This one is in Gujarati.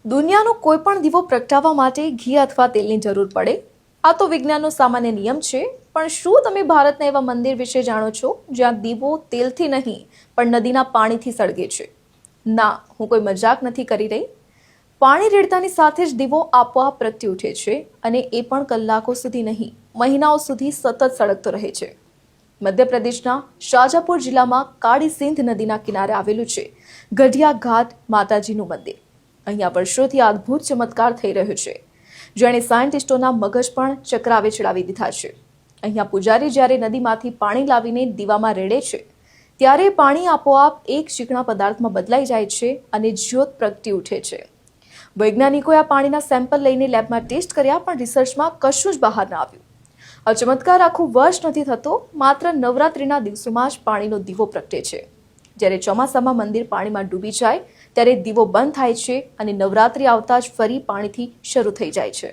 દુનિયાનો કોઈ પણ દીવો પ્રગટાવવા માટે ઘી અથવા તેલની જરૂર પડે. આ તો વિજ્ઞાનનો સામાન્ય નિયમ છે. પણ શું તમે ભારતના એવા મંદિર વિશે જાણો છો જ્યાં દીવો તેલથી નહીં પણ નદીના પાણીથી સળગે છે? ના, હું કોઈ મજાક નથી કરી રહી. પાણી રેડતાની સાથે જ દીવો આપોઆપ પ્રગટી ઉઠે છે અને એ પણ કલાકો સુધી નહીં, મહિનાઓ સુધી સતત સળગતો રહે છે. મધ્યપ્રદેશના શાજાપુર જિલ્લામાં કાળી સિંધ નદીના કિનારે આવેલું છે ગઢિયા ઘાટ માતાજીનું મંદિર. અહીંયા વર્ષોથી અદ્ભુત ચમત્કાર થઈ રહ્યો છે, જેણે સાયન્ટિસ્ટોના મગજ પણ ચકરાવે ચડાવી દીધા છે. અહીંયા પૂજારી જ્યારે નદીમાંથી પાણી લાવીને દીવામાં રેડે છે, ત્યારે પાણી આપોઆપ એક ચીકણા પદાર્થમાં બદલાઈ જાય છે અને જ્યોત પ્રગટી ઉઠે છે. વૈજ્ઞાનિકોએ આ પાણીના સેમ્પલ લઈને લેબમાં ટેસ્ટ કર્યા, પણ રિસર્ચમાં કશું જ બહાર ન આવ્યું. આ ચમત્કાર આખું વર્ષ નથી થતો, માત્ર નવરાત્રિના દિવસોમાં જ પાણીનો દીવો પ્રગટે છે. જ્યારે ચોમાસામાં મંદિર પાણીમાં ડૂબી જાય ત્યારે દીવો બંધ થાય છે અને નવરાત્રિ આવતા જ ફરી પાણીથી શરૂ થઈ જાય છે.